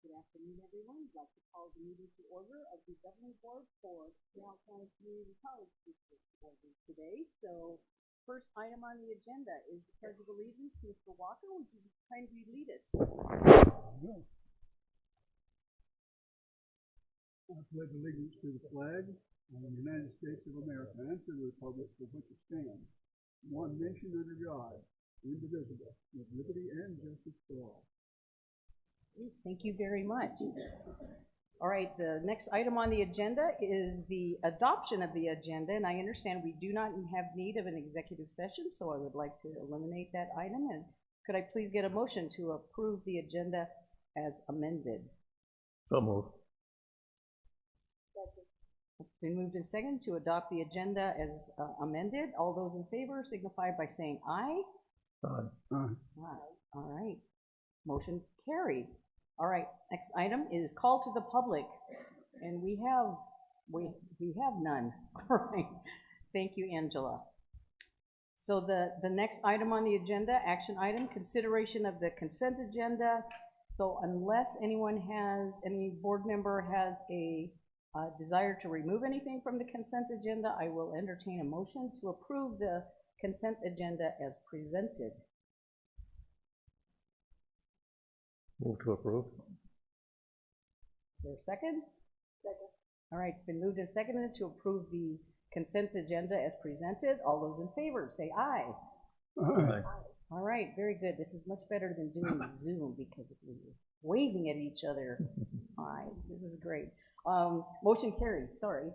Good afternoon, everyone. I'd like to call the meeting to order of the Governing Board for Pinal County Community College District order today. So, first item on the agenda is the Pledge of Allegiance. Mr. Walker, would you kindly lead us? Yeah. I pledge allegiance to the flag of the United States of America and to the republic for which it stands, one nation under God, indivisible, with liberty and justice for all. Thank you very much. All right, the next item on the agenda is the adoption of the agenda, and I understand we do not have need of an executive session, so I would like to eliminate that item. And could I please get a motion to approve the agenda as amended? So moved. It's been moved and seconded to adopt the agenda as amended. All those in favor signify by saying aye. Aye. Aye. All right. Motion carried. All right. Next item is call to the public, and we have none. All right. Thank you, Angela. So the next item on the agenda, action item, consideration of the consent agenda. So unless any board member has a desire to remove anything from the consent agenda, I will entertain a motion to approve the consent agenda as presented. Move to approve. Is there a second? Second. All right, it's been moved and seconded to approve the consent agenda as presented. All those in favor say aye. Aye. All right, very good. This is much better than doing Zoom because we're waving at each other. Aye, this is great. Motion carried, sorry.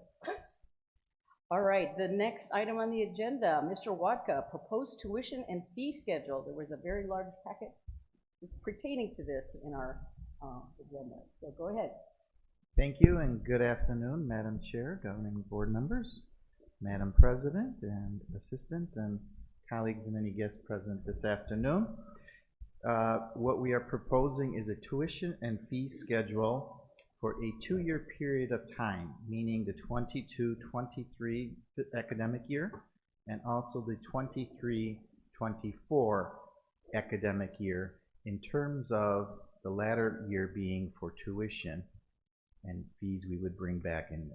All right, the next item on the agenda, Mr. Watka, proposed tuition and fee schedule. There was a very large packet pertaining to this in our agenda. So go ahead. Thank you and good afternoon, Madam Chair, governing board members, Madam President and Assistant, and colleagues and any guests present this afternoon. What we are proposing is a tuition and fee schedule for a 2-year period of time, meaning the 22-23 academic year and also the 23-24 academic year, in terms of the latter year being for tuition and fees we would bring back in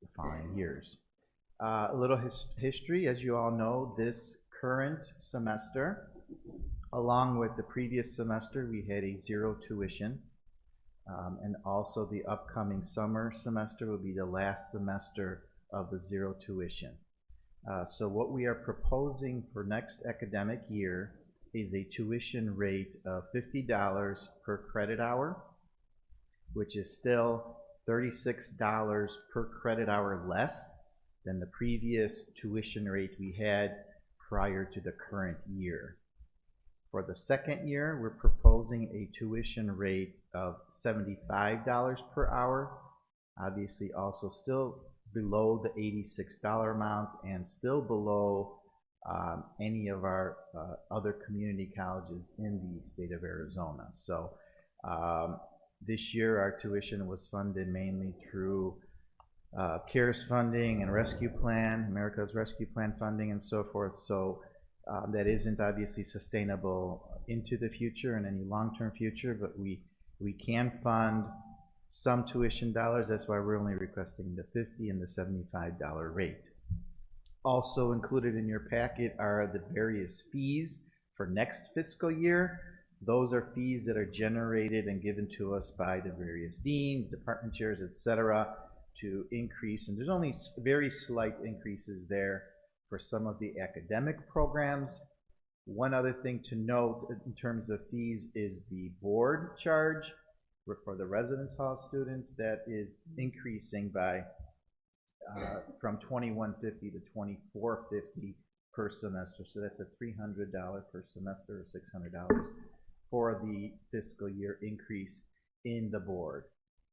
the following years. A little history, as you all know, this current semester, along with the previous semester, we had a 0 tuition. And also the upcoming summer semester will be the last semester of the 0 tuition. So what we are proposing for next academic year is a tuition rate of $50 per credit hour, which is still $36 per credit hour less than the previous tuition rate we had prior to the current year. For the second year, we're proposing a tuition rate of $75 per hour, obviously also still below the $86 amount and still below any of our other community colleges in the state of Arizona. So this year our tuition was funded mainly through CARES funding and Rescue Plan, America's Rescue Plan funding and so forth. So that isn't obviously sustainable into the future and any long-term future, but we can fund some tuition dollars. That's why we're only requesting the $50 and the $75 rate. Also included in your packet are the various fees for next fiscal year. Those are fees that are generated and given to us by the various deans, department chairs, etc., to increase, and there's only very slight increases there for some of the academic programs. One other thing to note in terms of fees is the board charge for the residence hall students. That is increasing by from $21.50 to $24.50 per semester. So that's a $300 per semester or $600 for the fiscal year increase in the board.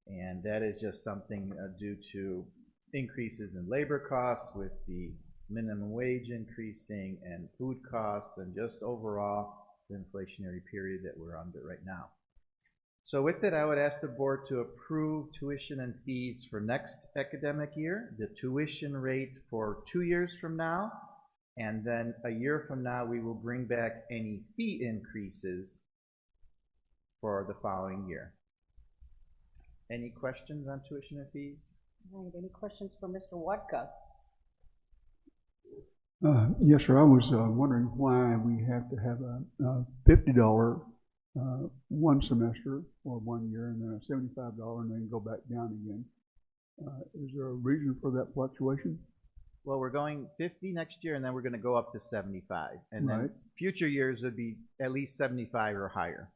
And that is just something due to increases in labor costs with the minimum wage increasing and food costs and just overall the inflationary period that we're under right now. So with that, I would ask the board to approve tuition and fees for next academic year, the tuition rate for 2 years from now, and then a year from now we will bring back any fee increases for the following year. Any questions on tuition and fees? All right, any questions for Mr. Watka? Yes, sir. I was wondering why we have to have a $50 one semester or 1 year, and then a $75 and then go back down again. Is there a reason for that fluctuation? Well, we're going 50 next year, and then we're going to go up to 75. And then Right. future years would be at least 75 or higher.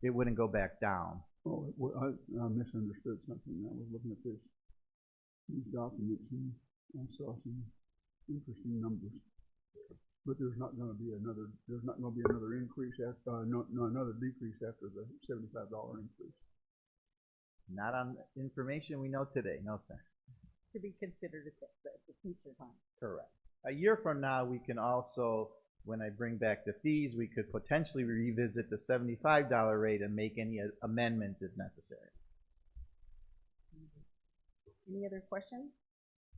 It wouldn't go back down. Oh, I misunderstood something. I was looking at these documents and I saw some interesting numbers. But there's not going to be another increase after, another decrease after the $75 increase. Not on information we know today, no, sir. To be considered at the future time. Correct. A year from now, we can also, when I bring back the fees, we could potentially revisit the $75 rate and make any amendments if necessary. Any other questions?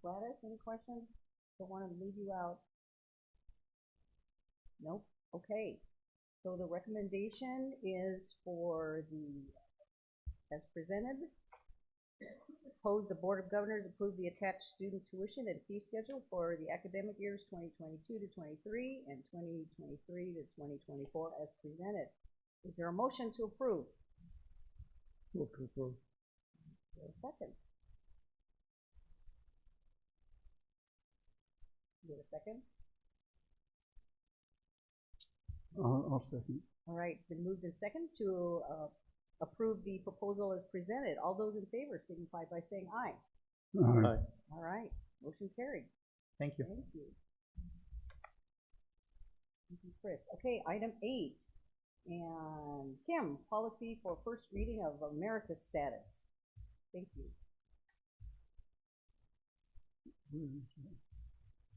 Gladys, any questions? Don't want to leave you out. Nope. Okay. So the recommendation is for as presented, propose the Board of Governors approve the attached student tuition and fee schedule for the academic years 2022 to 23 and 2023 to 2024 as presented. Is there a motion to approve? Move to approve. Is there a second? Is there a second? I'll second. All right, been moved in second to approve the proposal as presented. All those in favor signify by saying aye. Aye. All right, motion carried. Thank you. Thank you. Thank you, Chris. Okay, item 8. And Kim, policy for first reading of emeritus status. Thank you.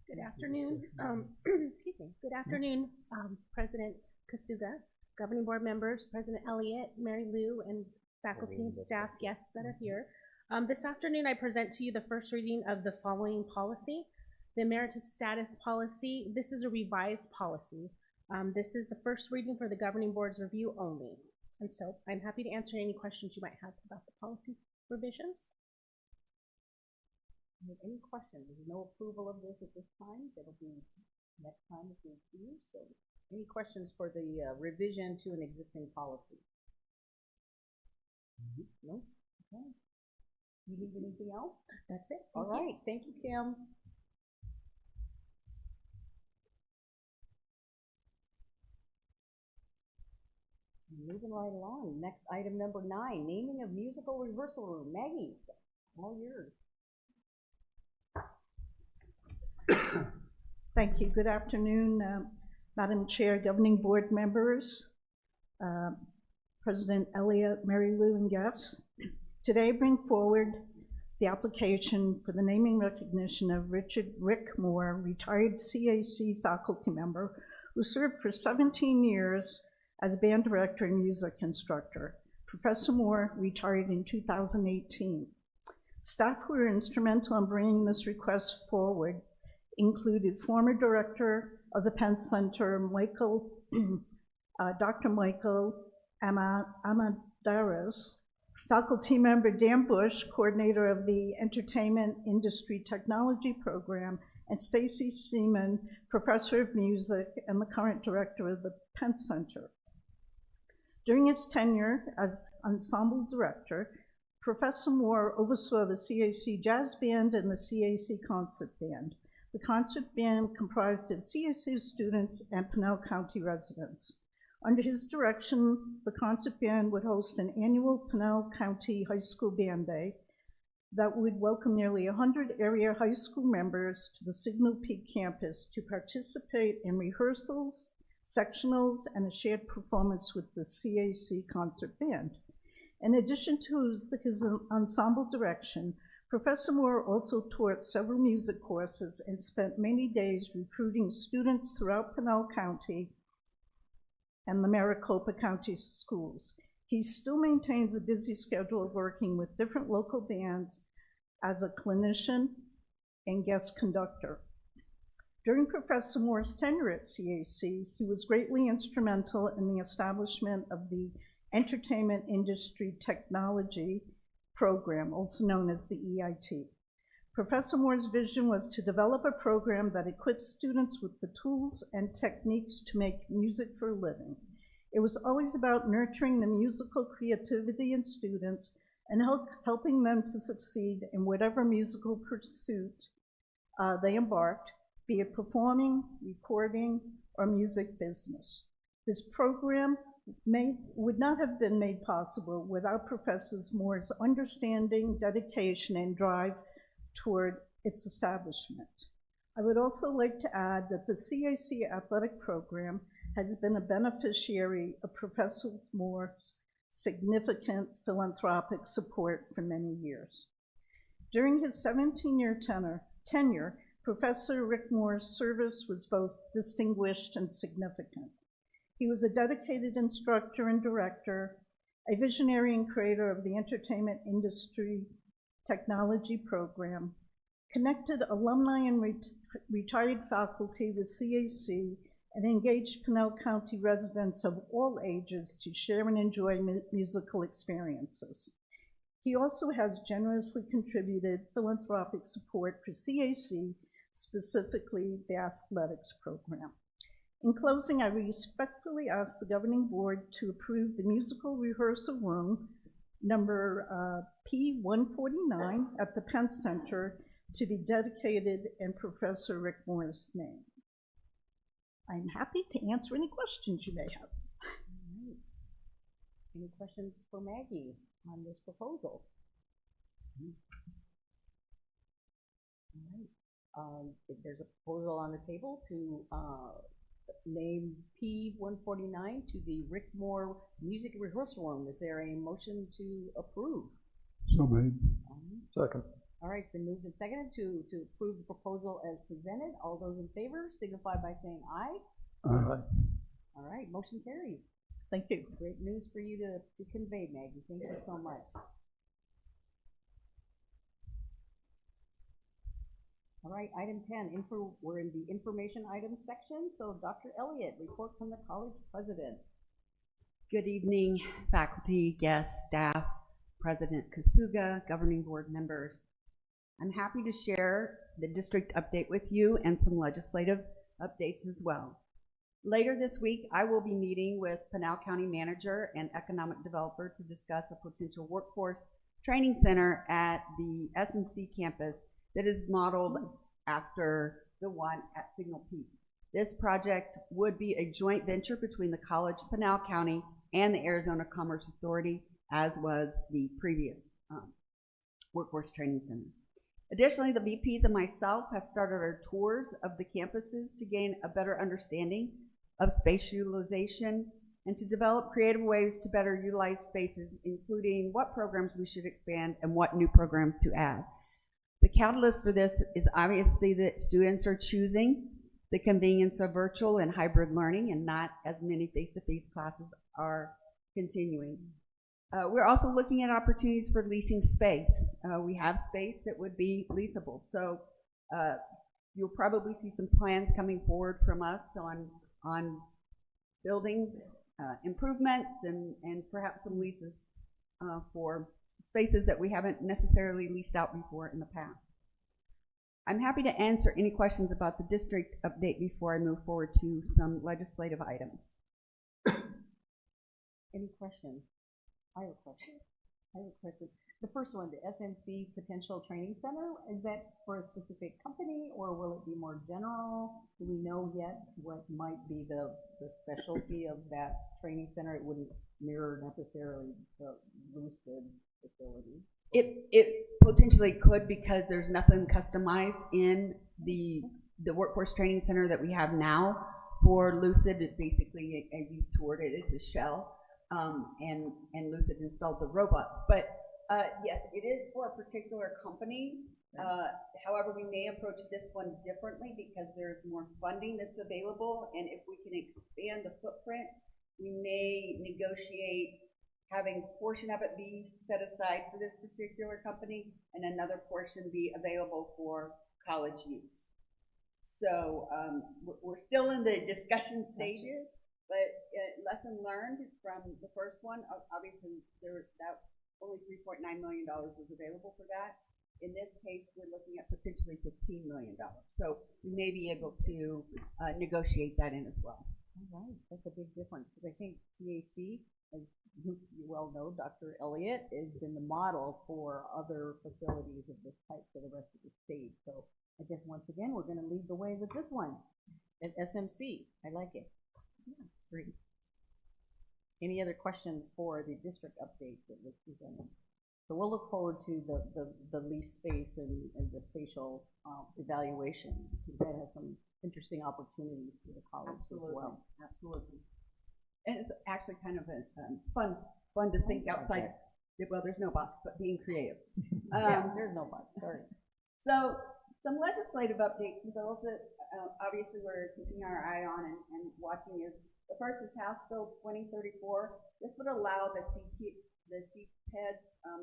Good afternoon. Excuse me. Good afternoon, President Kasuga, governing board members, President Elliott, Mary Lou, and faculty and staff guests that are here. This afternoon, I present to you the first reading of the following policy, the emeritus status policy. This is a revised policy. This is the first reading for the governing board's review only. And so I'm happy to answer any questions you might have about the policy revisions. Any questions? There's no approval of this at this time. That'll be next time if we do. So any questions for the revision to an existing policy? No? Okay. You need anything else? That's it. All right. Thank you, Kim. Moving right along. Next item number 9, naming of musical rehearsal room. Maggie, all yours. Thank you. Good afternoon, Madam Chair, governing board members, President Elliott, Mary Lou, and guests. Today I bring forward the application for the naming recognition of Rick Moore, retired CAC faculty member who served for 17 years as band director and music instructor. Professor Moore retired in 2018. Staff who were instrumental in bringing this request forward included former director of the Penn Center, Dr. Michael Amadaris, faculty member Dan Bush, coordinator of the Entertainment Industry Technology Program, and Stacy Seaman, professor of music and the current director of the Penn Center. During his tenure as ensemble director, Professor Moore oversaw the CAC Jazz Band and the CAC Concert Band. The concert band comprised of CAC students and Pinal County residents. Under his direction, the concert band would host an annual Pinal County High School Band Day that would welcome nearly 100 area high school members to the Signal Peak campus to participate in rehearsals, sectionals, and a shared performance with the CAC concert band. In addition to his ensemble direction, Professor Moore also taught several music courses and spent many days recruiting students throughout Pinal County and the Maricopa County schools. He still maintains a busy schedule of working with different local bands as a clinician and guest conductor. During Professor Moore's tenure at CAC, he was greatly instrumental in the establishment of the Entertainment Industry Technology program, also known as the EIT. Professor Moore's vision was to develop a program that equips students with the tools and techniques to make music for a living. It was always about nurturing the musical creativity in students and helping them to succeed in whatever musical pursuit they embarked, be it performing, recording, or music business. This program would not have been made possible without Professor Moore's understanding, dedication, and drive toward its establishment. I would also like to add that the CAC athletic program has been a beneficiary of Professor Moore's significant philanthropic support for many years. During his 17-year tenure, Professor Rick Moore's service was both distinguished and significant. He was a dedicated instructor and director, a visionary and creator of the entertainment industry technology program, connected alumni and retired faculty with CAC, and engaged Pinell County residents of all ages to share and enjoy musical experiences. He also has generously contributed philanthropic support for CAC, specifically the athletics program. In closing, I respectfully ask the governing board to approve the musical rehearsal room number P149 at the Penn Center to be dedicated in Professor Rick Moore's name. I'm happy to answer any questions you may have. All right. Any questions for Maggie on this proposal? All right. If there's a proposal on the table to name P149 to the Rick Moore Music Rehearsal Room, is there a motion to approve? So made. Second. All right, been moved and seconded to approve the proposal as presented. All those in favor signify by saying aye. Aye. All right, motion carries. Thank you. Great news for you to convey, Maggie. Thank you so much. All right, item 10, we're in the information items section. So Dr. Elliott, report from the college president. Good evening, faculty, guests, staff, President Kasuga, governing board members. I'm happy to share the district update with you and some legislative updates as well. Later this week, I will be meeting with Pinell County Manager and Economic Developer to discuss a potential workforce training center at the SMC campus that is modeled after the one at Signal Peak. This project would be a joint venture between the college, Pinell County, and the Arizona Commerce Authority, as was the previous workforce training center. Additionally, the VPs and myself have started our tours of the campuses to gain a better understanding of space utilization and to develop creative ways to better utilize spaces, including what programs we should expand and what new programs to add. The catalyst for this is obviously that students are choosing the convenience of virtual and hybrid learning, and not as many face-to-face classes are continuing. We're also looking at opportunities for leasing space. We have space that would be leasable. So you'll probably see some plans coming forward from us on building improvements and perhaps some leases for spaces that we haven't necessarily leased out before in the past. I'm happy to answer any questions about the district update before I move forward to some legislative items. Any questions? I have a question. The first one, the SMC Potential Training Center, is that for a specific company or will it be more general? Do we know yet what might be the specialty of that training center? It wouldn't mirror necessarily the Lucid facility. It potentially could, because there's nothing customized in the workforce training center that we have now. For Lucid, it's basically, you toured it, it's a shell. And Lucid installed the robots. But yes, it is for a particular company. However, we may approach this one differently because there's more funding that's available. And if we can expand the footprint, we may negotiate having a portion of it be set aside for this particular company and another portion be available for college use. So we're still in the discussion stages. But lesson learned from the first one, obviously that only $3.9 million was available for that. In this case, we're looking at potentially $15 million. So we may be able to negotiate that in as well. All right, that's a big difference, because I think CAC, as you well know, Dr. Elliott, has been the model for other facilities of this type for the rest of the state. So I guess once again, we're gonna lead the way with this one at SMC. I like it. Yeah, great. Any other questions for the district update that was presented? So we'll look forward to the lease space and the spatial evaluation, because that has some interesting opportunities for the college as well. Absolutely. And it's actually kind of a fun to think outside. Well, there's no box, but being creative. Yeah, there's no box. Sorry. So some legislative updates, those that obviously we're keeping our eye on and watching is the first is House Bill 2034. This would allow the CTEDs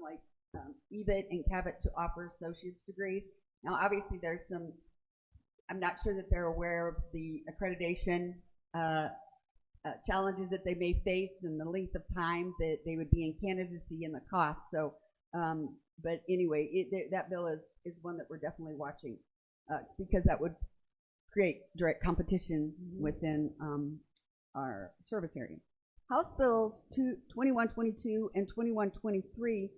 like EBIT and CABIT to offer associate's degrees. Now, obviously, there's some. I'm not sure that they're aware of the accreditation challenges that they may face and the length of time that they would be in candidacy and the cost. So, but anyway, that bill is one that we're definitely watching because that would create direct competition within our service area. House Bills 2122 and 2123,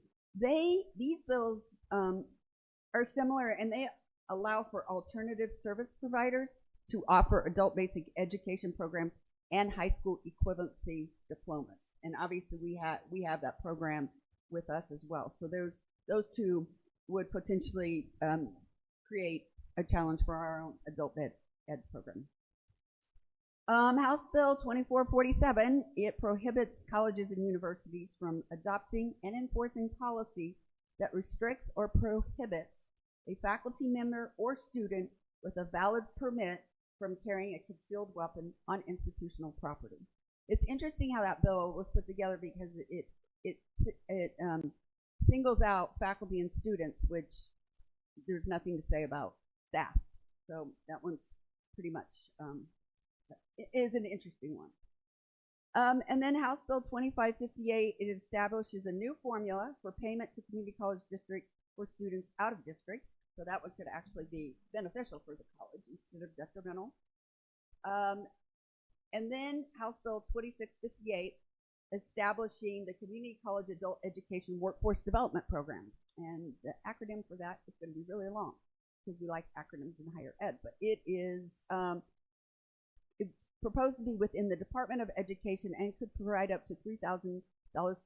these bills are similar, and they allow for alternative service providers to offer adult basic education programs and high school equivalency diplomas. And obviously, we have that program with us as well. So those two would potentially create a challenge for our own adult ed program. House Bill 2447, it prohibits colleges and universities from adopting and enforcing policy that restricts or prohibits a faculty member or student with a valid permit from carrying a concealed weapon on institutional property. It's interesting how that bill was put together because it singles out faculty and students, which there's nothing to say about staff. So that one's pretty much it is an interesting one. And then House Bill 2558, it establishes a new formula for payment to community college districts for students out of district. So that one could actually be beneficial for the college instead of detrimental. And then House Bill 2658, establishing the Community College Adult Education Workforce Development Program. And the acronym for that is going to be really long because we like acronyms in higher ed. But it is it's proposed to be within the Department of Education and could provide up to $3,000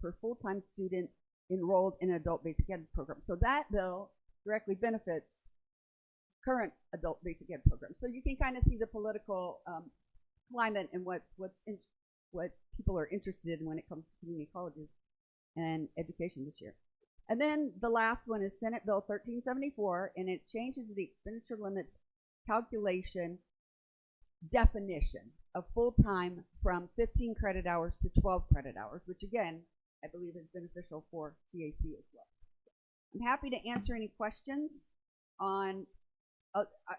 per full-time student enrolled in an adult basic ed program. So that bill directly benefits current adult basic ed programs. So you can kind of see the political climate and what people are interested in when it comes to community colleges and education this year. And then the last one is Senate Bill 1374, and it changes the expenditure limits calculation definition of full-time from 15 credit hours to 12 credit hours, which again, I believe is beneficial for CAC as well. I'm happy to answer any questions on,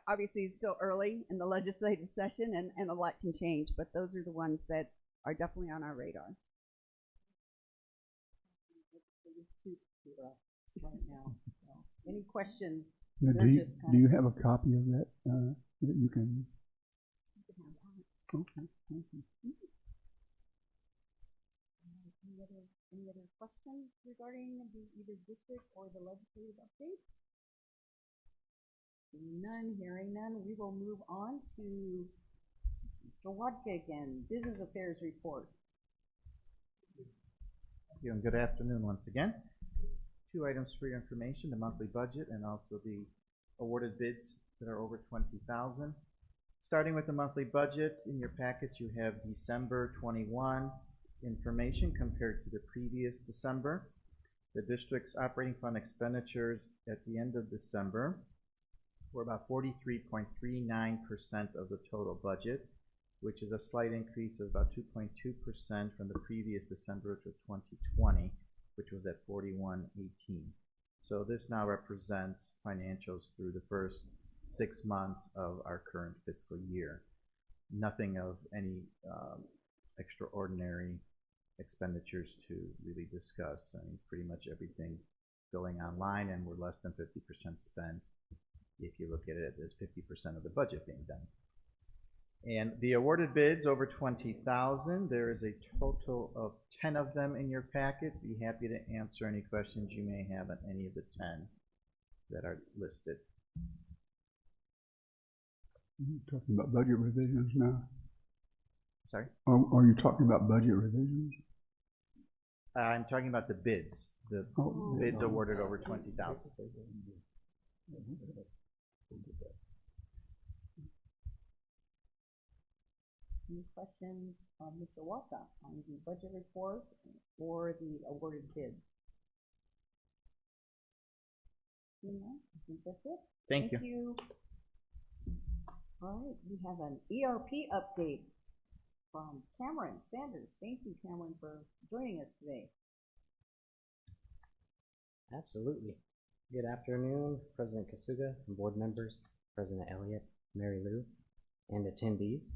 obviously it's still early in the legislative session and a lot can change, but those are the ones that are definitely on our radar. Right now. So, any questions? Now, do you have a copy of that that you can? Okay, thank you. Any other questions regarding either district or the legislative update? None, hearing none, we will move on to Mr. Wadka again, Business Affairs Report. Thank you, and good afternoon once again. Two items for your information, the monthly budget and also the awarded bids that are over $20,000. Starting with the monthly budget, in your packet you have December 21 information compared to the previous December. The district's operating fund expenditures at the end of December were about 43.39% of the total budget, which is a slight increase of about 2.2% from the previous December, which was 2020, which was at 41.18. So this now represents financials through the first 6 months of our current fiscal year. Nothing of any extraordinary expenditures to really discuss. I mean, pretty much everything going online, and we're less than 50% spent if you look at it as 50% of the budget being done. And the awarded bids over 20,000, there is a total of 10 of them in your packet. Be happy to answer any questions you may have on any of the 10 that are listed. Talking about budget revisions now? Sorry? Are you talking about budget revisions? I'm talking about the bids, the bids awarded over 20,000. Any questions of Mr. Walker on the budget report or the awarded bids? No, I think that's it. Thank you. Thank you. All right, we have an ERP update from Cameron Sanders. Thank you, Cameron, for joining us today. Absolutely. Good afternoon, President Kasuga, and board members, President Elliott, Mary Lou, and attendees.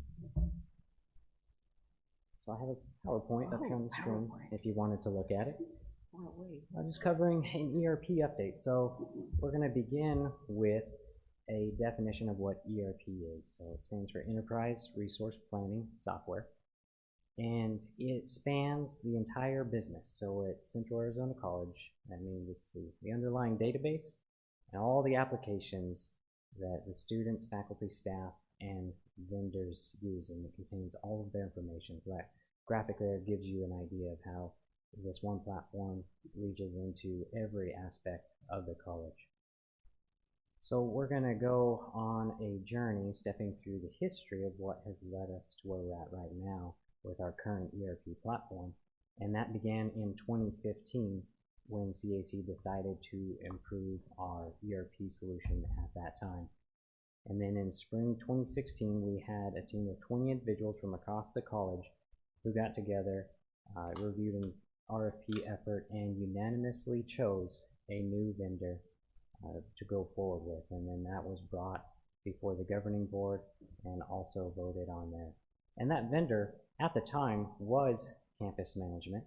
So I have a PowerPoint up here on the screen if you wanted to look at it. I'm just covering an ERP update. So we're going to begin with a definition of what ERP is. So it stands for Enterprise Resource Planning Software. And it spans the entire business. So at Central Arizona College, that means it's the underlying database and all the applications that the students, faculty, staff, and vendors use, and it contains all of their information. So that graphic there gives you an idea of how this one platform reaches into every aspect of the college. So we're going to go on a journey stepping through the history of what has led us to where we're at right now with our current ERP platform. And that began in 2015 when CAC decided to improve our ERP solution at that time. And then in spring 2016, we had a team of 20 individuals from across the college who got together, reviewed an RFP effort, and unanimously chose a new vendor to go forward with. And then that was brought before the governing board and also voted on there. And that vendor at the time was Campus Management,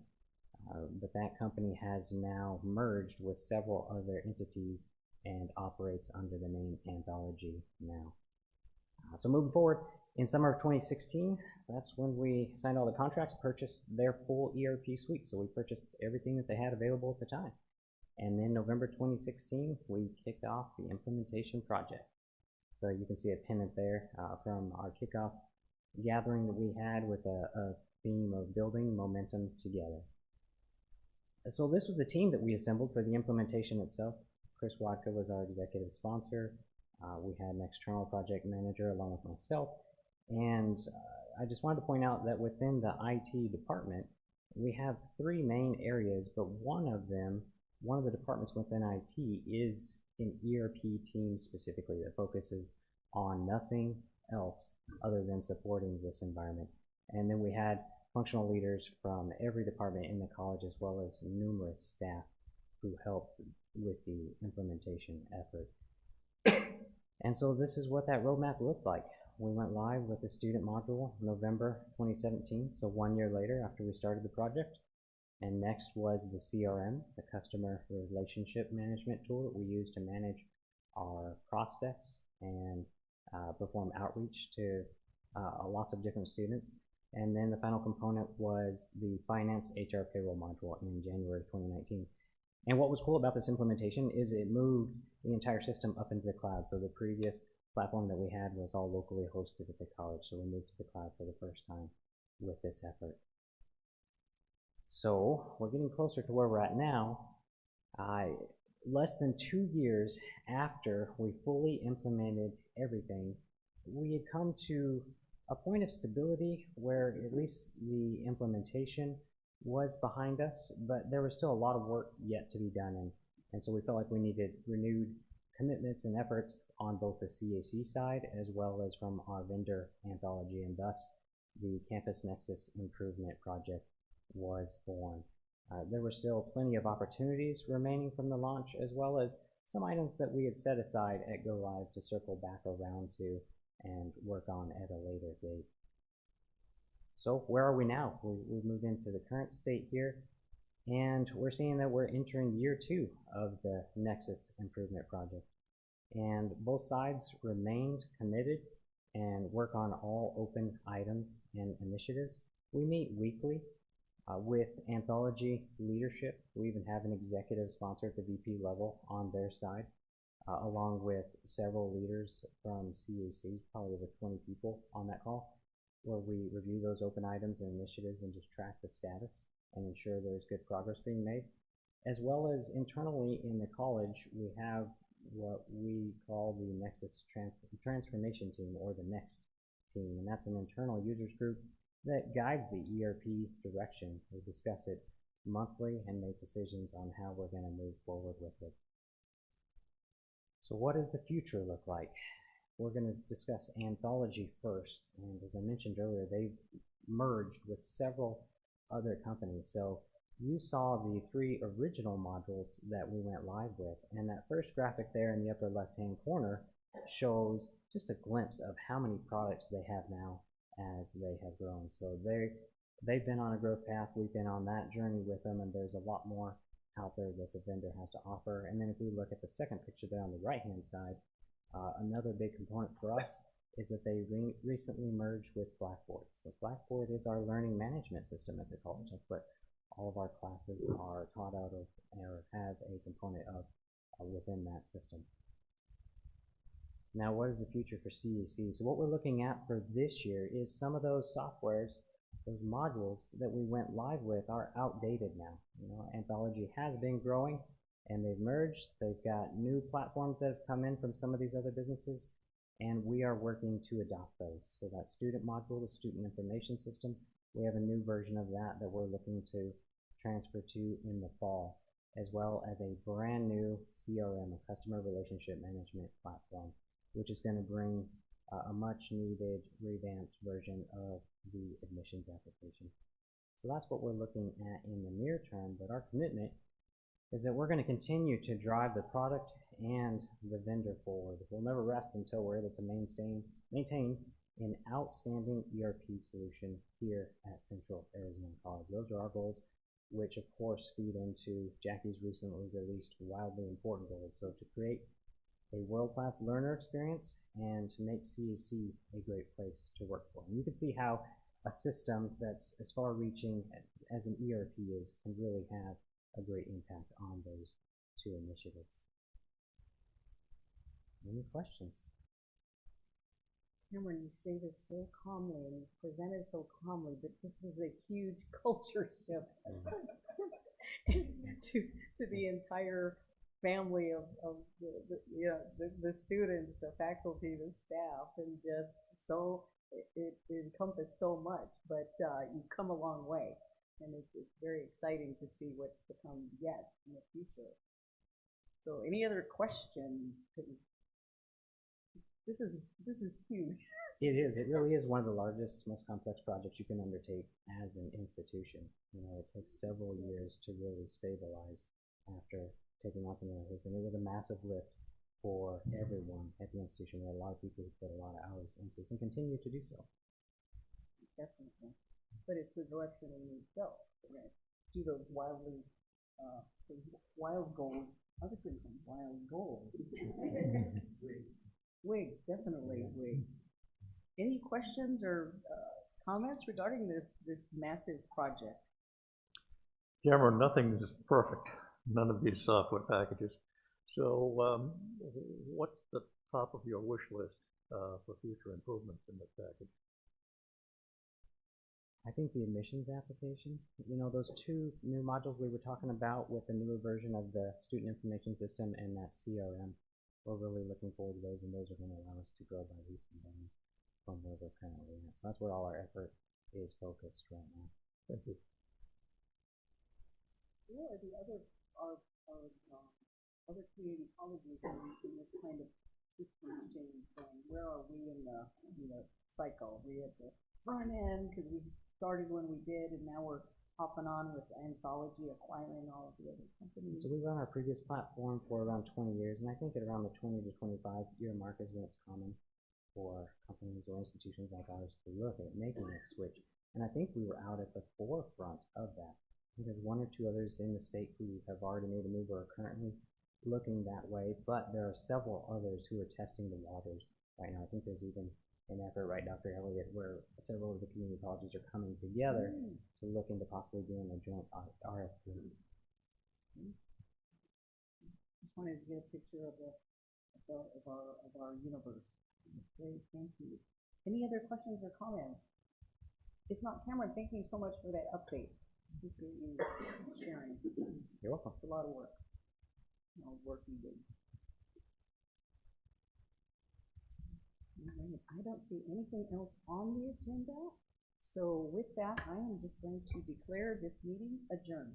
but that company has now merged with several other entities and operates under the name Anthology now. So moving forward, in summer of 2016, that's when we signed all the contracts, purchased their full ERP suite. So we purchased everything that they had available at the time. And then November 2016, we kicked off the implementation project. So you can see a pennant there from our kickoff gathering that we had with a theme of building momentum together. So this was the team that we assembled for the implementation itself. Chris Wadka was our executive sponsor. We had an external project manager along with myself. And I just wanted to point out that within the IT department, we have three main areas, but one of the departments within IT is an ERP team specifically that focuses on nothing else other than supporting this environment. And then we had functional leaders from every department in the college, as well as numerous staff who helped with the implementation effort. And so this is what that roadmap looked like. We went live with the student module November 2017, so 1 year later after we started the project. And next was the CRM, the Customer Relationship Management tool that we use to manage our prospects and perform outreach to lots of different students. And then the final component was the Finance HR Payroll module in January 2019. And what was cool about this implementation is it moved the entire system up into the cloud. So the previous platform that we had was all locally hosted at the college. So we moved to the cloud for the first time with this effort. So we're getting closer to where we're at now. Less than 2 years after we fully implemented everything, we had come to a point of stability where at least the implementation was behind us, but there was still a lot of work yet to be done. And so we felt like we needed renewed commitments and efforts on both the CAC side as well as from our vendor Anthology, and thus the CampusNexus Improvement Project was born. There were still plenty of opportunities remaining from the launch, as well as some items that we had set aside at Go Live to circle back around to and work on at a later date. So where are we now? We've moved into the current state here, and we're seeing that we're entering year 2 of the Nexus Improvement Project. And both sides remained committed and work on all open items and initiatives. We meet weekly with anthology leadership. We even have an executive sponsor at the VP level on their side, along with several leaders from CAC, probably over 20 people on that call, where we review those open items and initiatives and just track the status and ensure there's good progress being made. As well as internally in the college, we have what we call the Nexus Transformation team, or the Next team, and that's an internal users group that guides the ERP direction. We discuss it monthly and make decisions on how we're going to move forward with it. So what does the future look like? We're going to discuss Anthology first, and as I mentioned earlier, they've merged with several other companies. So you saw the 3 original modules that we went live with, and that first graphic there in the upper left-hand corner shows just a glimpse of how many products they have now as they have grown. So they've been on a growth path. We've been on that journey with them, and there's a lot more out there that the vendor has to offer. And then if we look at the second picture there on the right-hand side, another big component for us is that they recently merged with Blackboard. So Blackboard is our learning management system at the college. That's what all of our classes are taught out of, or have a component of within that system. Now, what is the future for CAC? So what we're looking at for this year is some of those softwares, those modules that we went live with are outdated now. You know, Anthology has been growing, and they've merged. They've got new platforms that have come in from some of these other businesses, and we are working to adopt those. So that student module, the student information system, we have a new version of that that we're looking to transfer to in the fall, as well as a brand new CRM, a customer relationship management platform, which is going to bring a much needed revamped version of the admissions application. So that's what we're looking at in the near term, but our commitment is that we're going to continue to drive the product and the vendor forward. We'll never rest until we're able to maintain an outstanding ERP solution here at Central Arizona College. Those are our goals, which of course feed into Jackie's recently released wildly important goals. So to create a world-class learner experience and to make CAC a great place to work for. And you can see how a system that's as far-reaching as an ERP is can really have a great impact on those 2 initiatives. Any questions? Cameron, you say this so calmly and you present it so calmly, but this was a huge culture shift to the entire family of the students, the faculty, the staff, and just so it encompassed so much. But you've come a long way, and it's very exciting to see what's to come yet in the future. So, any other questions? This is huge. It is. It really is one of the largest, most complex projects you can undertake as an institution. You know, it takes several years to really stabilize after taking on something like this, and it was a massive lift for everyone at the institution. There are a lot of people who put a lot of hours into this and continue to do so. Definitely. But it's the direction we need to go. Right? Do those wild goals. I was thinking wild goals. Wigs, definitely wigs. Any questions or comments regarding this massive project? Cameron, nothing is perfect. None of these software packages. So what's the top of your wish list for future improvements in this package? I think the admissions application, you know, those 2 new modules we were talking about with the newer version of the student information system and that CRM, we're really looking forward to those, and those are going to allow us to grow by leaps and bounds from where we're currently at. So that's where all our effort is focused right now. Thank you. Where are the other community colleges in this kind of system change? Where are we in the cycle? Are we at the front end because we started when we did, and now we're hopping on with Anthology, acquiring all of the other companies? So we run our previous platform for around 20 years, and I think at around the 20 to 25 year mark is when it's common for companies or institutions like ours to look at making a switch. And I think we were out at the forefront of that. I think there's one or two others in the state who have already made a move or are currently looking that way, but there are several others who are testing the waters right now. I think there's even an effort, right, Dr. Elliott, where several of the community colleges are coming together to look into possibly doing a joint RFP. Just wanted to get a picture of our universe. Great, thank you. Any other questions or comments? If not, Cameron, thank you so much for that update. Appreciate you sharing. You're welcome. It's a lot of work. Work you did. All right, I don't see anything else on the agenda. So with that, I am just going to declare this meeting adjourned.